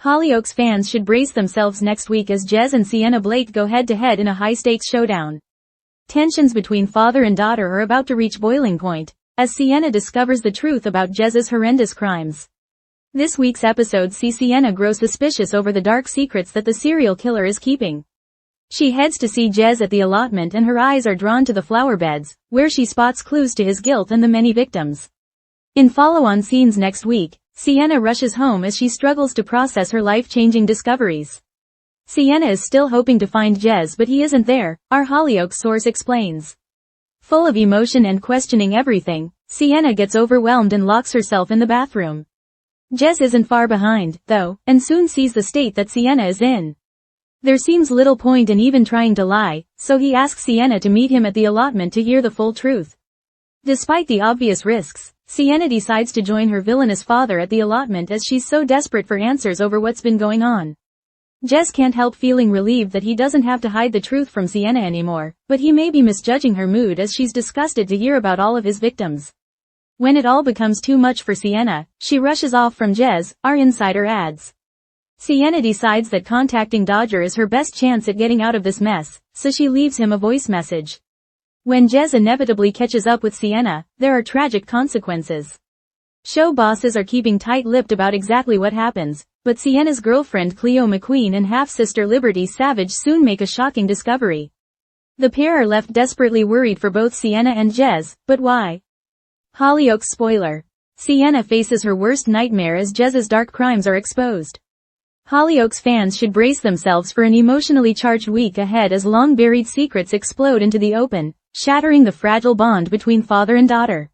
Hollyoaks fans should brace themselves next week as Jez and Sienna Blake go head-to-head in a high-stakes showdown. Tensions between father and daughter are about to reach boiling point, as Sienna discovers the truth about Jez's horrendous crimes. This week's episode sees Sienna grow suspicious over the dark secrets that the serial killer is keeping. She heads to see Jez at the allotment and her eyes are drawn to the flower beds, where she spots clues to his guilt and the many victims. In follow-on scenes next week, Sienna rushes home as she struggles to process her life-changing discoveries. Sienna is still hoping to find Jez, but he isn't there, our Hollyoaks source explains. Full of emotion and questioning everything, Sienna gets overwhelmed and locks herself in the bathroom. Jez isn't far behind, though, and soon sees the state that Sienna is in. There seems little point in even trying to lie, so he asks Sienna to meet him at the allotment to hear the full truth. Despite the obvious risks, Sienna decides to join her villainous father at the allotment as she's so desperate for answers over what's been going on. Jez can't help feeling relieved that he doesn't have to hide the truth from Sienna anymore, but he may be misjudging her mood as she's disgusted to hear about all of his victims. When it all becomes too much for Sienna, she rushes off from Jez, our insider adds. Sienna decides that contacting Dodger is her best chance at getting out of this mess, so she leaves him a voice message. When Jez inevitably catches up with Sienna, there are tragic consequences. Show bosses are keeping tight-lipped about exactly what happens, but Sienna's girlfriend Cleo McQueen and half-sister Liberty Savage soon make a shocking discovery. The pair are left desperately worried for both Sienna and Jez, but why? Hollyoaks spoiler. Sienna faces her worst nightmare as Jez's dark crimes are exposed. Hollyoaks fans should brace themselves for an emotionally charged week ahead as long-buried secrets explode into the open, shattering the fragile bond between father and daughter.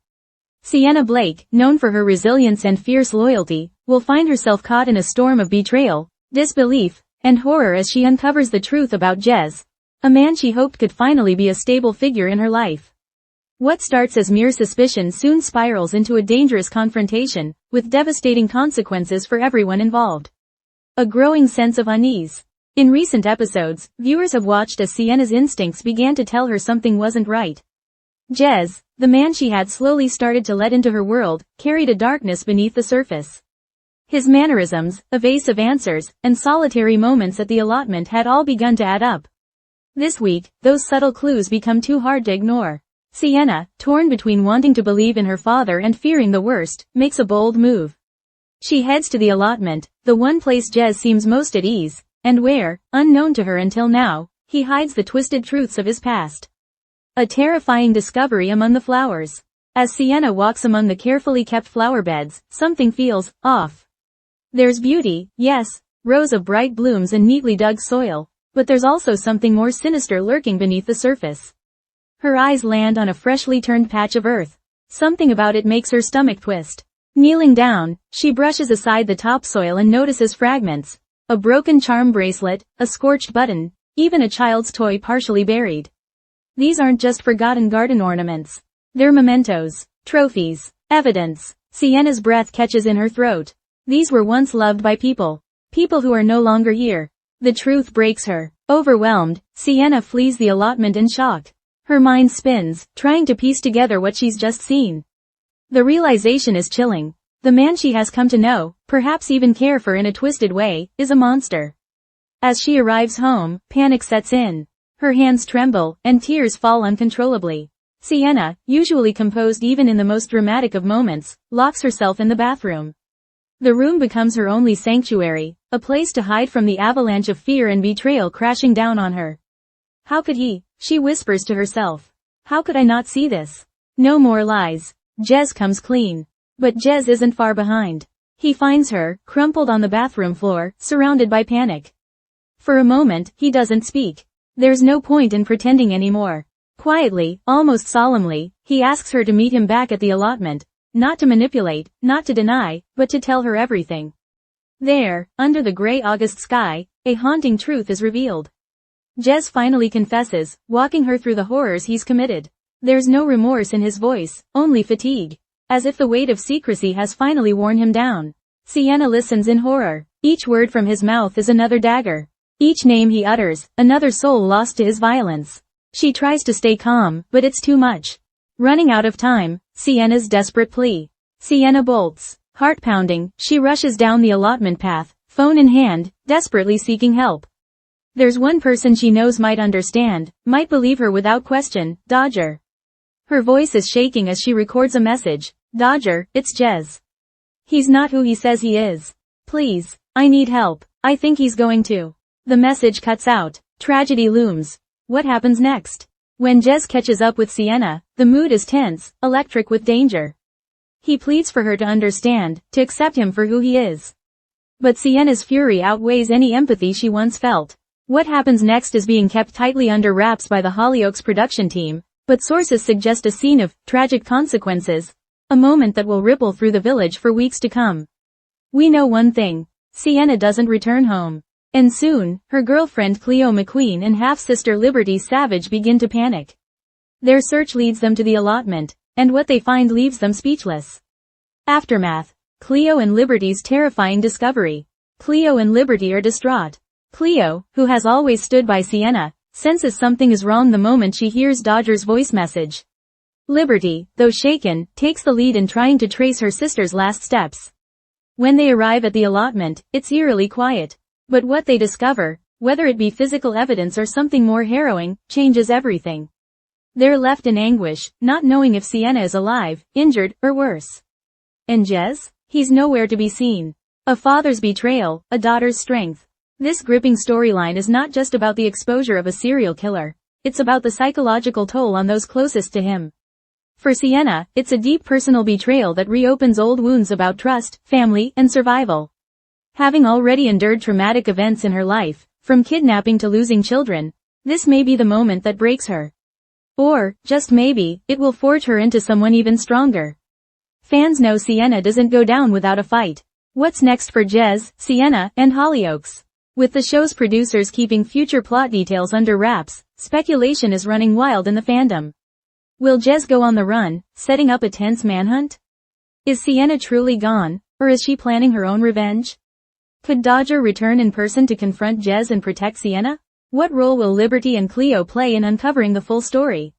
Sienna Blake, known for her resilience and fierce loyalty, will find herself caught in a storm of betrayal, disbelief, and horror as she uncovers the truth about Jez, a man she hoped could finally be a stable figure in her life. What starts as mere suspicion soon spirals into a dangerous confrontation, with devastating consequences for everyone involved. A growing sense of unease. In recent episodes, viewers have watched as Sienna's instincts began to tell her something wasn't right. Jez, the man she had slowly started to let into her world, carried a darkness beneath the surface. His mannerisms, evasive answers, and solitary moments at the allotment had all begun to add up. This week, those subtle clues become too hard to ignore. Sienna, torn between wanting to believe in her father and fearing the worst, makes a bold move. She heads to the allotment, the one place Jez seems most at ease, and where, unknown to her until now, he hides the twisted truths of his past. A terrifying discovery among the flowers. As Sienna walks among the carefully kept flower beds, something feels off. There's beauty, yes, rows of bright blooms and neatly dug soil, but there's also something more sinister lurking beneath the surface. Her eyes land on a freshly turned patch of earth. Something about it makes her stomach twist. Kneeling down, she brushes aside the topsoil and notices fragments. A broken charm bracelet, a scorched button, even a child's toy partially buried. These aren't just forgotten garden ornaments. They're mementos, trophies, evidence. Sienna's breath catches in her throat. These were once loved by people. People who are no longer here. The truth breaks her. Overwhelmed, Sienna flees the allotment in shock. Her mind spins, trying to piece together what she's just seen. The realization is chilling. The man she has come to know, perhaps even care for in a twisted way, is a monster. As she arrives home, panic sets in. Her hands tremble, and tears fall uncontrollably. Sienna, usually composed even in the most dramatic of moments, locks herself in the bathroom. The room becomes her only sanctuary, a place to hide from the avalanche of fear and betrayal crashing down on her. How could he? She whispers to herself. How could I not see this? No more lies. Jez comes clean. But Jez isn't far behind. He finds her, crumpled on the bathroom floor, surrounded by panic. For a moment, he doesn't speak. There's no point in pretending anymore. Quietly, almost solemnly, he asks her to meet him back at the allotment. Not to manipulate, not to deny, but to tell her everything. There, under the gray August sky, a haunting truth is revealed. Jez finally confesses, walking her through the horrors he's committed. There's no remorse in his voice, only fatigue. As if the weight of secrecy has finally worn him down. Sienna listens in horror. Each word from his mouth is another dagger. Each name he utters, another soul lost to his violence. She tries to stay calm, but it's too much. Running out of time, Sienna's desperate plea. Sienna bolts. Heart pounding, she rushes down the allotment path, phone in hand, desperately seeking help. There's one person she knows might understand, might believe her without question, Dodger. Her voice is shaking as she records a message. Dodger, it's Jez. He's not who he says he is. Please, I need help. I think he's going to. The message cuts out. Tragedy looms. What happens next? When Jez catches up with Sienna, the mood is tense, electric with danger. He pleads for her to understand, to accept him for who he is. But Sienna's fury outweighs any empathy she once felt. What happens next is being kept tightly under wraps by the Hollyoaks production team, but sources suggest a scene of tragic consequences, a moment that will ripple through the village for weeks to come. We know one thing. Sienna doesn't return home. And soon, her girlfriend Cleo McQueen and half-sister Liberty Savage begin to panic. Their search leads them to the allotment, and what they find leaves them speechless. Aftermath. Cleo and Liberty's terrifying discovery. Cleo and Liberty are distraught. Cleo, who has always stood by Sienna, senses something is wrong the moment she hears Dodger's voice message. Liberty, though shaken, takes the lead in trying to trace her sister's last steps. When they arrive at the allotment, it's eerily quiet. But what they discover, whether it be physical evidence or something more harrowing, changes everything. They're left in anguish, not knowing if Sienna is alive, injured, or worse. And Jez? He's nowhere to be seen. A father's betrayal, a daughter's strength. This gripping storyline is not just about the exposure of a serial killer. It's about the psychological toll on those closest to him. For Sienna, it's a deep personal betrayal that reopens old wounds about trust, family, and survival. Having already endured traumatic events in her life, from kidnapping to losing children, this may be the moment that breaks her. Or, just maybe, it will forge her into someone even stronger. Fans know Sienna doesn't go down without a fight. What's next for Jez, Sienna, and Hollyoaks? With the show's producers keeping future plot details under wraps, speculation is running wild in the fandom. Will Jez go on the run, setting up a tense manhunt? Is Sienna truly gone, or is she planning her own revenge? Could Dodger return in person to confront Jez and protect Sienna? What role will Liberty and Cleo play in uncovering the full story?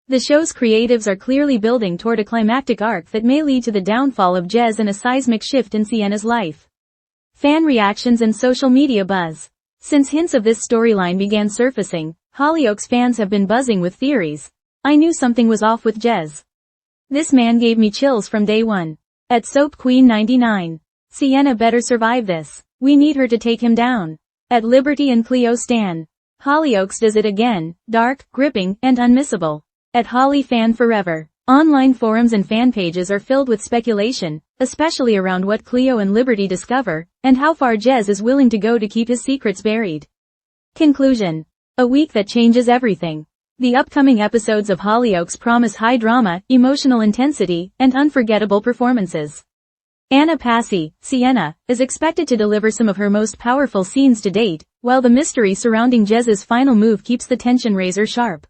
The show's creatives are clearly building toward a climactic arc that may lead to the downfall of Jez and a seismic shift in Sienna's life. Fan reactions and social media buzz. Since hints of this storyline began surfacing, Hollyoaks fans have been buzzing with theories. I knew something was off with Jez. This man gave me chills from day one. At Soap Queen 99. Sienna better survive this. We need her to take him down. At Liberty and Cleo stan. Hollyoaks does it again, dark, gripping, and unmissable. At Holly fan forever. Online forums and fan pages are filled with speculation, especially around what Cleo and Liberty discover, and how far Jez is willing to go to keep his secrets buried. Conclusion. A week that changes everything. The upcoming episodes of Hollyoaks promise high drama, emotional intensity, and unforgettable performances. Anna Passy, Sienna, is expected to deliver some of her most powerful scenes to date, while the mystery surrounding Jez's final move keeps the tension razor sharp.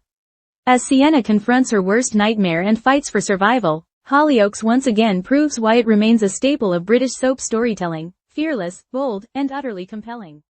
As Sienna confronts her worst nightmare and fights for survival, Hollyoaks once again proves why it remains a staple of British soap storytelling, fearless, bold, and utterly compelling.